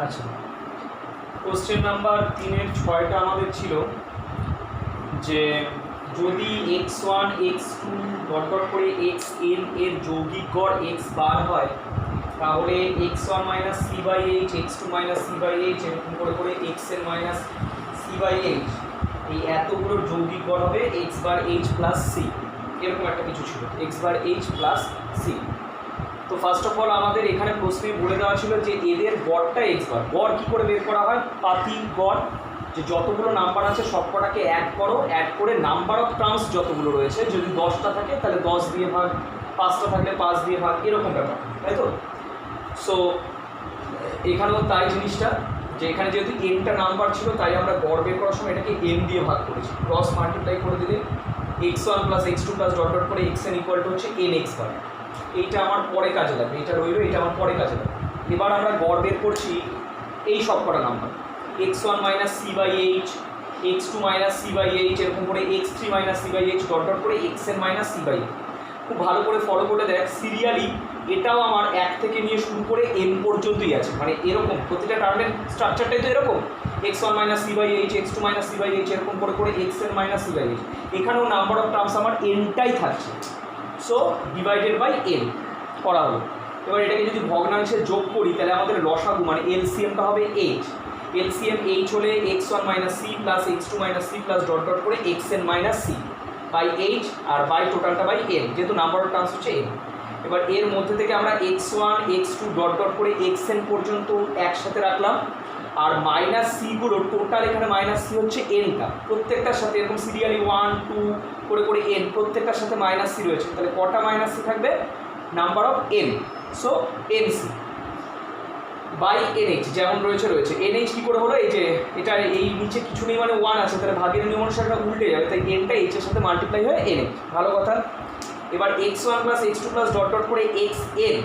আচ্ছা, question number 3-এর 6টা আমাদের ছিল যে যদি x1 x2 ডট ডট করে xn এর যৌগিক গড় x বার হয় তাহলে x1 minus C by H x2 minus C by H এরকম করে করে xn minus C by H এই এতগুলোর যৌগিক গড় হবে x bar H plus C, এরকম একটা কিছু ছিল x bar H plus C. তো ফার্স্ট অফ অল আমাদের এখানে প্রশ্নে বলে দেওয়া ছিল যে এদের গড়টা এক্স বার। গড় কী করে বের করা হয়? পাতি গড়, যে যতগুলো নাম্বার আছে সবকটাকে অ্যাড করো, অ্যাড করে নাম্বার অফ টার্মস যতগুলো রয়েছে, যদি 10টা থাকে তাহলে 10 দিয়ে ভাগ, 5টা থাকলে 5 দিয়ে ভাগ, এরকম ব্যাপার, তাই তো? সো এখানেও তাই জিনিসটা, যে এখানে যেহেতু এনটা নাম্বার ছিল তাই আমরা গড় বের করার সময় এটাকে এন দিয়ে ভাগ করেছি, ক্রস মাল্টিপ্লাই করে দিলে x1 plus x2 plus dot dot করে xn ইকুয়াল টু হচ্ছে এন এক্স বার। এইটা আমার পরে কাজে লাগবে, এটা রইল, এটা আমার পরে কাজে লাগবে। এবার আমরা গড় বের করছি এই সব কটা number, x1 minus C by H, x2 minus C by H, এরকম করে x3 minus C by H dot dot করে xn minus C by H. খুব ভালো করে ফলো করে দেখ, সিরিয়ালি এটাও আমার 1 থেকে নিয়ে শুরু করে n পর্যন্তই আছে, মানে এরকম প্রতিটা টার্মের স্ট্রাকচারটাই তো এরকম, x1 minus C by H, x2 minus C by H, এরকম করে করে xn minus C by H. এখানেও নাম্বার অফ টার্মস আমার nটাই থাকছে, সো ডিভাইডেড বাই n করা হলো। এবার এটাকে যদি ভগ্নাংশে যোগ করি তাহলে আমাদের লসাগু মানে এলসিএমটা হবে h। এলসিএম h হলে x1 minus C plus x2 minus C plus dot dot করে xn minus C by h, আর বাই টোটালটা বাই n, যেহেতু নাম্বার অফ টার্মস হচ্ছে n। এবার এর মধ্যে থেকে আমরা x1 x2 ডট ডট করে xn পর্যন্ত একসাথে রাখলাম, আর মাইনাস সিগুলো টোটাল, এখানে মাইনাস সি হচ্ছে এনটা, প্রত্যেকটার সাথে এরকম সিরিয়ালি 1 2 করে করে এন, প্রত্যেকটার সাথে মাইনাস সি রয়েছে, তাহলে কটা মাইনাস সি থাকবে? Number of N, so N C by NH যেমন রয়েছে রয়েছে। এনএইচ কী করে হলো? এই যে এটা এই নিচে কিছু নেই মানে 1 আছে, তাহলে ভাগের নিয়ম অনুসারে উল্টে যাবে, তাই এনটা এইচের সাথে মাল্টিপ্লাই হয়ে এনএইচ, ভালো কথা। এবার x1 plus x2 plus dot dot করে xn,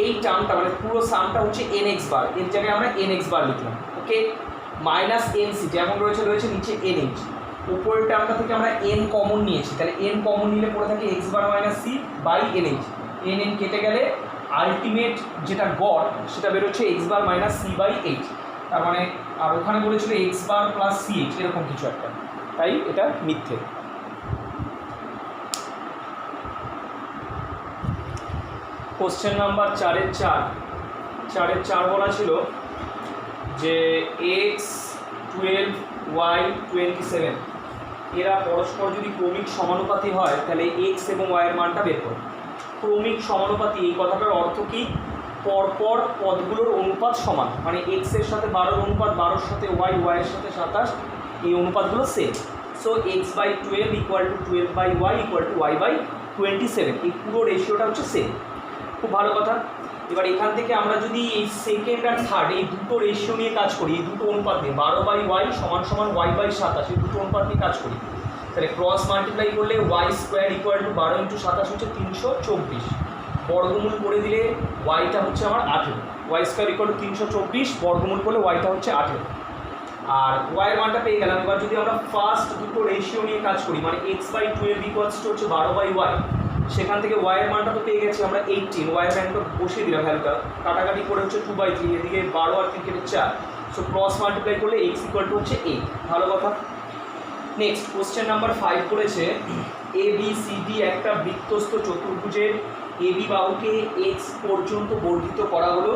এই টার্মটা মানে পুরো সামটা হচ্ছে এন এক্স বার, এর জায়গায় আমরা এন এক্স বার লিখলাম, ওকে। মাইনাস এন সি যেমন রয়েছে রয়েছে, নিচে এন এইচ, উপরের টার্মটা থেকে আমরা এন কমন নিয়েছি, তাহলে এন কমন নিলে পড়ে থাকে x bar minus C by N H. N N কেটে গেলে আলটিমেট যেটা গড় সেটা বেরোচ্ছে x bar minus C by H, তার মানে আর ওখানে বলেছিল x bar plus C H, এরকম কিছু একটা, তাই এটা মিথ্যে। কোশ্চেন নাম্বার 4-এর 4 বলা ছিল যে x12 y27 এরা পরস্পর যদি ক্রমিক সমানুপাতি হয় তাহলে x এবং y এর মানটা বের করো। ক্রমিক সমানুপাতি এই কথাটার অর্থ কি? পরপর পদগুলোর অনুপাত সমান, মানে x এর সাথে 12 অনুপাত, 12-এর সাথে y, y এর সাথে 27, এই অনুপাতগুলো same. So x/12 equal to 12/y equal to y/27, এই পুরো রেশিওটা হচ্ছে সেম, খুব ভালো কথা। এবার এখান থেকে আমরা যদি এই সেকেন্ড আর থার্ড এই দুটো রেশিও নিয়ে কাজ করি, এই দুটো অনুপাত নিয়ে 12/y সমান সমান y/27, এই দুটো অনুপাত নিয়ে কাজ করি, তাহলে ক্রস মাল্টিপ্লাই করলে y² ইকুয়াল টু 12 × 27 হচ্ছে 324, বর্গমূল করে দিলে ওয়াইটা হচ্ছে আমার 18, y² ইকুয়াল টু 324, বর্গমূল করলে ওয়াইটা হচ্ছে 18, আর ওয়াইয়ের মানটা পেয়ে গেলাম। এবার যদি আমরা ফার্স্ট দুটো রেশিও নিয়ে কাজ করি, মানে x/12 ইকুয়ালস টু হচ্ছে 12/y, সেখান থেকে ওয়াইয়ের মানটা তো পেয়ে গেছি আমরা 18, ওয়াইয়ের ভ্যালুটা বসিয়ে দিলাম, ভ্যালুটা কাটাকাটি করে হচ্ছে 2/3, এদিকে 12 আর 3 কেটে 4, সো ক্রস মাল্টিপ্লাই করলে x ইকুয়াল টু হচ্ছে 8, ভালো কথা। নেক্সট কোশ্চেন নাম্বার 5 করেছে ABCD একটা বৃত্তস্থ চতুর্ভুজের AB বাহুকে x পর্যন্ত বর্ধিত করা হলো,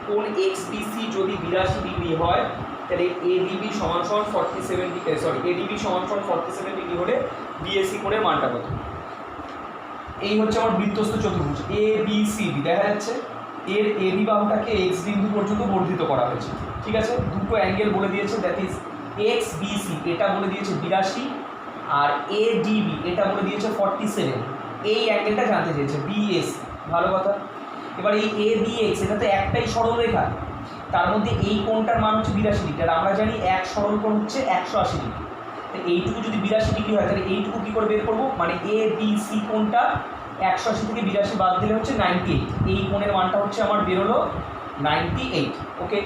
কোণ XBC যদি 82 ডিগ্রি হয় তাহলে ADB সমান সমান 47 ডিগ্রি, ADB সমান সমান 47 ডিগ্রি হলে BAC কোণের মানটা কত? এই হচ্ছে আমার বৃত্তস্থ চতুর্ভুজ ABCD, দেখা যাচ্ছে এর AB বাহুটাকে x বিন্দু পর্যন্ত বর্ধিত করা হয়েছে, ঠিক আছে। দুটো অ্যাঙ্গেল বলে দিয়েছে, দ্যাট ইজ XBC এটা বলে দিয়েছে 82, আর ADB এটা বলে দিয়েছে 47, এই অ্যাঙ্গেলটা জানতে চেয়েছে BAC, ভালো কথা। এবার এই ABX এটা তো একটাই সরলরেখা, তার মধ্যে এই কোণটার মান হচ্ছে 82 ডিগ্রি, আর আমরা জানি এক সরল কোণ হচ্ছে 180 ডিগ্রি, এইটুকু যদি 82 ডিগ্রি হয় তাহলে এইটুকু কী করে বের করবো? মানে ABC কোণটা 180 থেকে 82 বাদ দিলে হচ্ছে 98, এই কোণের মানটা হচ্ছে আমার বেরোলো 98, ওকে।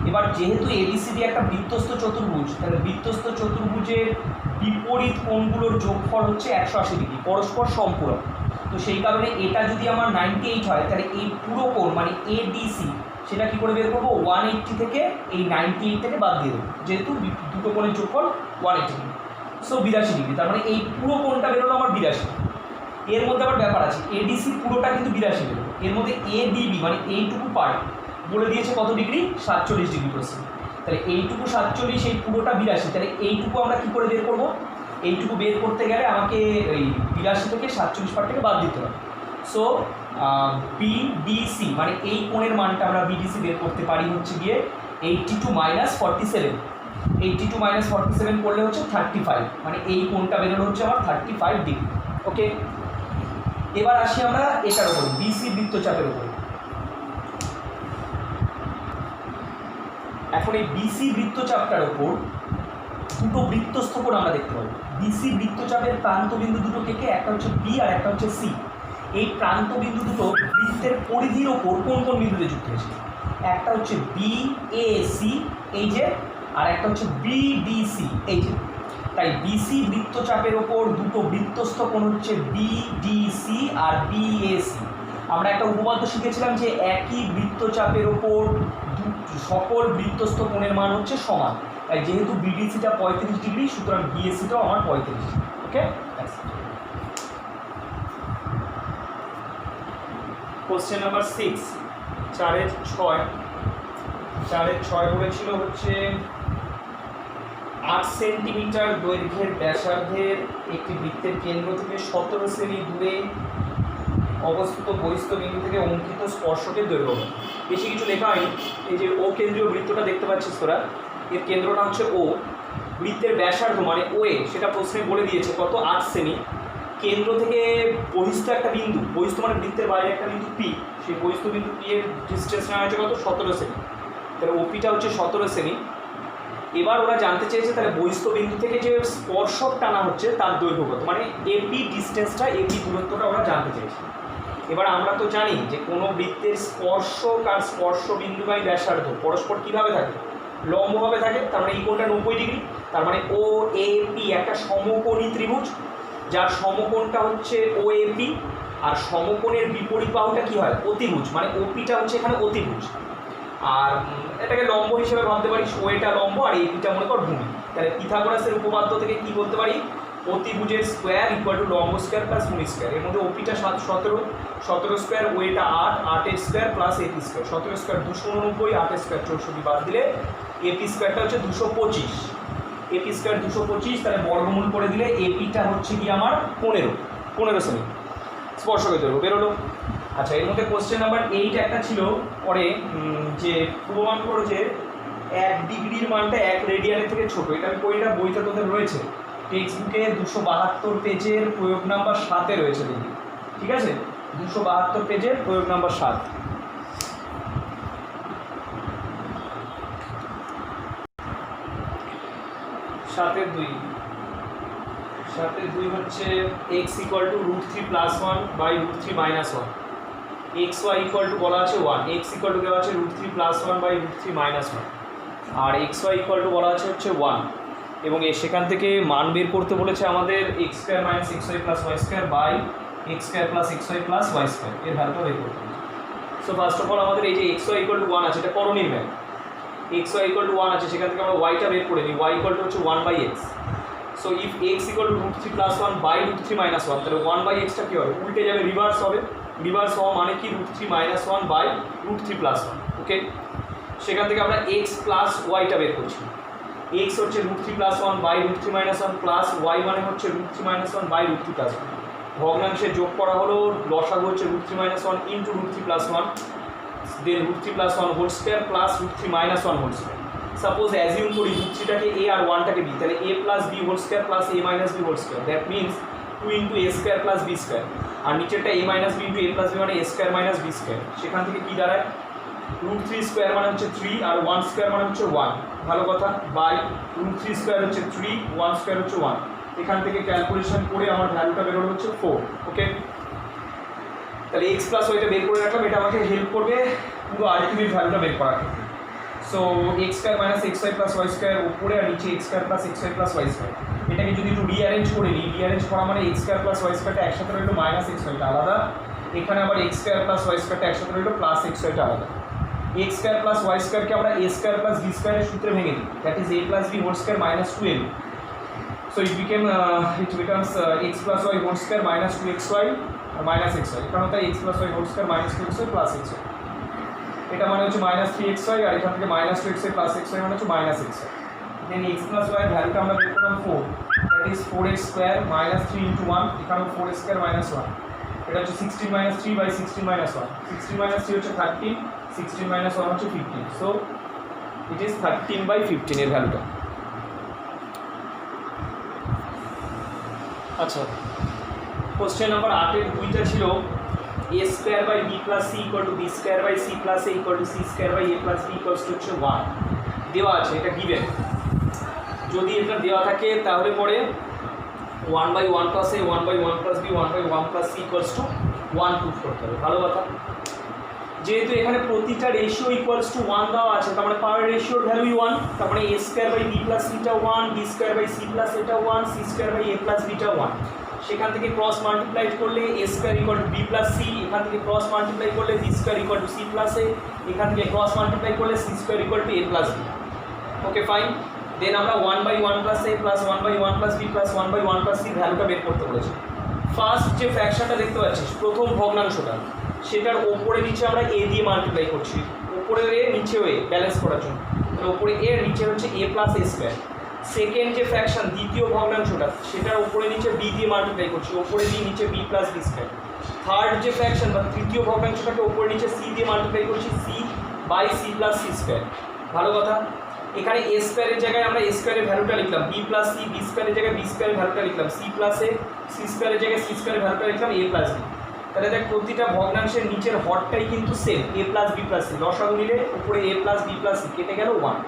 এবার যেহেতু ABCD একটা বৃত্তস্থ চতুর্ভুজ, তাহলে বৃত্তস্থ চতুর্ভুজের বিপরীত কোণগুলোর যোগফল হচ্ছে 180 ডিগ্রি, পরস্পর সম্পূরক, তো সেই কারণে এটা যদি আমার 98 হয় তাহলে এই পুরো কোণ মানে এডিসি সেটা কী করে বের করবো 180 থেকে এই 98 থেকে বাদ দিয়ে দেবো, যেহেতু দুটো কোণের যোগফল 180 ডিগ্রি, সো 82 ডিগ্রি। তার মানে এই পুরো কোণটা বেরোলো আমার 82। এর মধ্যে আবার ব্যাপার আছে, এডিসি পুরোটা কিন্তু 82 বেরোলো, এর মধ্যে এডিবি মানে এইটুকু পার্ট বলে দিয়েছে কত ডিগ্রি, 47 ডিগ্রি পার্সেন্ট। তাহলে এইটুকু 47, এই পুরোটা 82, তাহলে এইটুকু আমরা কী করে বের করবো, এইটুকু বের করতে গেলে আমাকে ওই 82 থেকে 47 পার্ট থেকে বাদ দিতে হবে। সো বিডিসি মানে এই কোণের মানটা আমরা বিডিসি বের করতে পারি হচ্ছে গিয়ে 82 - 47, 82 - 47 করলে হচ্ছে 35, মানে এই কোণটা বেরোনো হচ্ছে আমার 35 ডিগ্রি। ওকে, এবার আসি আমরা এটার উপর, বিসি বৃত্তচাপের উপর। এখন এই বিসি বৃত্তচাপটার উপর দুটো বৃত্তস্থ কোণ আমরা দেখতে পাবো। বিসি বৃত্তচাপের প্রান্তবিন্দু দুটো কে, একটা হচ্ছে বি আর একটা হচ্ছে সি। এই প্রান্তবিন্দু দুটো বৃত্তের পরিধির ওপর কোন কোন বিন্দুতে যুক্ত হয়েছে, একটা হচ্ছে বি এ সি এই যে, আর একটা হচ্ছে বিডিসি এই যে। তাই বিসি বৃত্তচাপের ওপর দুটো বৃত্তস্থ কোণ হচ্ছে বিডিসি আর বিএসি। আমরা একটা উপপাদ্য শিখেছিলাম যে একই বৃত্তচাপের ওপর সকল বৃত্তস্থ কোণের মান হচ্ছে সমান। তাই যেহেতু বিডিসিটা 35 ডিগ্রি, সুতরাং বিএসিটাও আমার 35 ডিগ্রি। ওকে, কোশ্চেন নাম্বার 6, 4-6 বলেছিল হচ্ছে 8 সেন্টিমিটার দৈর্ঘ্যের ব্যাসার্ধের একটি বৃত্তের কেন্দ্র থেকে 17 সেমি দূরে অবস্থিত বহিস্থ বিন্দু থেকে অঙ্কিত স্পর্শকের দৈর্ঘ্য। বেশি কিছু লেখা হয়নি, এই যে ও কেন্দ্রীয় বৃত্তটা দেখতে পাচ্ছিস তোরা, এর কেন্দ্রটা হচ্ছে ও, বৃত্তের ব্যাসার্ধ মানে ও এ, সেটা প্রশ্নে বলে দিয়েছে কত, 8 সেমি। কেন্দ্র থেকে বহিস্থ একটা বিন্দু, বহিস্থ মানে বৃত্তের বাইরে একটা বিন্দু পি, সেই বহিস্থ বিন্দু পি এর ডিস্টেন্স নেওয়া হয়েছে কত, 17 সেমি। তাহলে ওপিটা হচ্ছে 17 সেমি। এবার ওরা জানতে চেয়েছে তাহলে বহিস্থ বিন্দু থেকে যে স্পর্শক টানা হচ্ছে তার দৈর্ঘ্য কত, মানে এপি ডিস্টেন্সটা, এপি দূরত্বটা ওরা জানতে চেয়েছে। এবার আমরা তো জানি যে কোনো বৃত্তের স্পর্শক আর স্পর্শ বিন্দুগামী ব্যাসার্ধ পরস্পর কীভাবে থাকে, লম্বভাবে থাকে। তার মানে এই কোণটা 90 ডিগ্রি, তার মানে ও এ পি একটা সমকোণী ত্রিভুজ, যার সমকোণটা হচ্ছে ও এ পি, আর সমকোণের বিপরীত বাহুটা কী হয়, অতিভুজ, মানে ওপিটা হচ্ছে এখানে অতিভুজ। আর এটাকে লম্ব হিসেবে ভাবতে পারি, ও এটা লম্ব আর এপিটা মনে কর ভূমি। তাহলে পিথাগোরাসের উপপাদ্য থেকে কি বলতে পারি, অতিভুজের স্কোয়ার ইকুয়াল টু লম্ব স্কোয়ার প্লাস ভূমি স্কোয়ার। এর মধ্যে ওপিটা 17 স্কোয়ার, ওয়েটা 8, 8 square plus AP square, 17 square 289, 8 square 64, বাদ দিলে এপি স্কোয়ারটা হচ্ছে 225, এপি স্কোয়ার 225, তাহলে বর্গমূল করে দিলে এপিটা হচ্ছে কি আমার 15 সেমি স্পর্শকের দৈর্ঘ্য বেরোলো। আচ্ছা, এর মধ্যে কোশ্চেন নাম্বার 8 একটা ছিল পরে, যে প্রমাণ করো যে 1 ডিগ্রির মানটা 1 রেডিয়ানের থেকে ছোট। এটা আমি বইটা তোদের রয়েছে টেক্সট বুকে 272 পেজের প্রয়োগ নাম্বার 7-এ রয়েছে, দেখি ঠিক আছে, 272 পেজের প্রয়োগ নাম্বার 7। সাতের দুই হচ্ছে x equal to √3 + 1 by √3 - 1, x y equal to বলা আছে 1, এক্স ইকুয়াল টু দেওয়া আছে √3 + 1 বাই √3 - 1, আর এক্স ওয়াই ইকুয়াল টু বলা আছে হচ্ছে 1, এবং সেখান থেকে মান বের করতে বলেছে আমাদের x² - xy + y² by x² + xy + y², এর ভ্যালুটা বের করতে হবে। সো ফার্স্ট অফ অল আমাদের এই যে x y ইকুয়াল টু 1 আছে, এটা করণীর value, x y equal to 1 আছে, সেখান থেকে আমরা y টা বের করে নিই, y ইকুয়াল টু হচ্ছে 1/x। So if x equal to √3 + 1 by √3 - 1, তাহলে 1/x টা কী হবে, উল্টে যাবে, রিভার্স হবে। রিভার্স হওয়া মানে কি, √3 - 1 বাই √3 + 1। ওকে, সেখান থেকে আমরা x প্লাস ওয়াইটা বের করছি। x হচ্ছে √3 + 1 বাই √3 - 1 প্লাস y মানে হচ্ছে √3 - 1 বাই √3 + 1। ভগ্নাংশে যোগ করা হলো, লসাগু হচ্ছে √3 - 1 into √3 + 1, then √3 + 1 whole square plus √3 - 1 whole square. Suppose assume করি √3টাকে a আর 1টাকে b, তাহলে a plus b whole square plus a minus b whole square, that means 2 into a square plus b square, আর নিচেরটা a minus b into a plus b মানে a square minus b square. সেখান থেকে কী দাঁড়ায়, √3 square মানে হচ্ছে 3 আর 1 square মানে হচ্ছে 1, ভালো কথা, বাই √3 স্কোয়ার হচ্ছে 3, 1 স্কোয়ার হচ্ছে 1। এখান থেকে ক্যালকুলেশন করে আমার ভ্যালুটা বেরোলো হচ্ছে 4। ওকে, তাহলে x প্লাস ওইটা বের করে রাখলাম, এটা আমাকে হেল্প করবে পুরো আলটিমেট ভ্যালুটা বের করার ক্ষেত্রে। সো x² - xy + y² উপরে আর নিচে x² + xy + y²। এটাকে যদি একটু রিঅ্যারেঞ্জ করে নিই, রিঅ্যারেঞ্জ করা মানে এক্স স্কোয়ার প্লাস ওয়াই স্কোয়ারটা একসাথে রইলো মাইনাস এক্স ওয়াইটা আলাদা, এখানে আবার এক্স স্কোয়ার প্লাস ওয়াই স্কোয়ারটা একসাথে রইলো প্লাস এক্স ওয়াইটা আলাদা। এক্স স্কোয়ার প্লাস ওয়াই স্কোয়ারকে আমরা এ স্কোয়ার প্লাস বি স্কোয়ারের সূত্রে ভেঙে দিই, that is A plus B whole square minus 2ab। So it becomes x plus y whole square minus 2xy minus xy, এখানে তাই x plus y whole square minus 2xy plus xy, এটা মানে হচ্ছে minus 3xy, আর এখান থেকে minus 2xy plus xy মানে হচ্ছে minus xy। দেন x plus y এর ভ্যালুটা আমরা বের করলাম 4, that is 4x square minus 3 into 1, এখানে 4x স্কোয়ার মাইনাস 1, এটা হচ্ছে 16 মাইনাস 3 বাই 16 মাইনাস 1, 16 মাইনাস 3 হচ্ছে 13, 16 মাইনাস 1 হচ্ছে 15, সো ইট ইজ 13/15 এর ভ্যালুটা। আচ্ছা, কোশ্চেন নাম্বার 8 এর দুইটা ছিল a square by B plus C equal to B square by C plus A equal to C square by A plus B equals to হচ্ছে 1 দেওয়া আছে, এটা গিভেন। যদি এটা দেওয়া থাকে তাহলে পরে 1/1 plus A 1/1 plus B 1/1 plus C equals to 1 proof করতে হবে। ভালো কথা, যেহেতু এখানে প্রতিটা রেশিও ইকুয়ালস টু 1 দেওয়া আছে, তার মানে পার রেশিওর ভ্যালুই 1, তার মানে a square by B plus সিটা 1, B square by C plus এটা 1, C square by A plus বিটা 1। সেখান থেকে ক্রস মাল্টিপ্লাই করলে a square equal to B plus C, এখান থেকে ক্রস মাল্টিপ্লাই করলে B square equal to C plus A, এখান থেকে ক্রস মাল্টিপ্লাই করলে C square equal to A plus B. Okay fine, then আমরা 1/1 plus A plus 1/1 plus B plus 1/1 plus C ভ্যালুটা বের করতে বলেছি। ফার্স্ট যে ফ্র্যাকশনটা দেখতে পাচ্ছিস প্রথম ভগ্নাংশটা, সেটার ওপরে নিচে আমরা এ দিয়ে মাল্টিপ্লাই করছি, ওপরে এ নিচেও এ ব্যালেন্স করার জন্য, মানে ওপরে এ নিচে হচ্ছে এ প্লাস এ স্কোয়ার। সেকেন্ড যে ফ্র্যাকশন দ্বিতীয় ভগ্নাংশটা, সেটার ওপরে নিচে বি দিয়ে মাল্টিপ্লাই করছি, ওপরে বি নিচে B plus B square. Third যে ফ্র্যাকশন বা তৃতীয় ভগ্নাংশটাকে ওপরে নিচে সি দিয়ে মাল্টিপ্লাই করছি, C by C plus C square. ভালো কথা, এখানে এ স্কোয়ারের জায়গায় আমরা এ স্কোয়ারের ভ্যালুটা লিখলাম বি প্লাস সি, বি স্কোয়ারের জায়গায় বি স্কোয়ারের ভ্যালুটা লিখলাম সি প্লাস এ, সি স্কোয়ারের জায়গায় সি স্কোয়ারের ভ্যালুটা লিখলাম এ প্লাস বি। তাহলে দেখ প্রতিটা ভগ্নাংশের নিচের হরটাই কিন্তু সেম, এ প্লাস বি প্লাস সি, লসাগু নিলে উপরে এ প্লাস বি প্লাস সি কেটে গেল 1।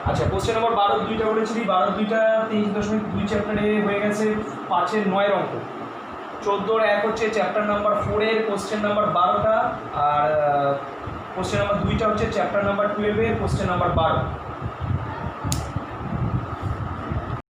আচ্ছা, কোশ্চেন নাম্বার 12 দুইটা বলেছিলি, 12 23.2 চ্যাপ্টারে হয়ে গেছে 5-এর 9 অঙ্ক। 14-র 1 হচ্ছে চ্যাপ্টার নাম্বার 4-এর কোশ্চেন নাম্বার 12টা, আর কোশ্চেন নাম্বার 2টা হচ্ছে চ্যাপ্টার নাম্বার 12-এর কোশ্চেন নাম্বার 12।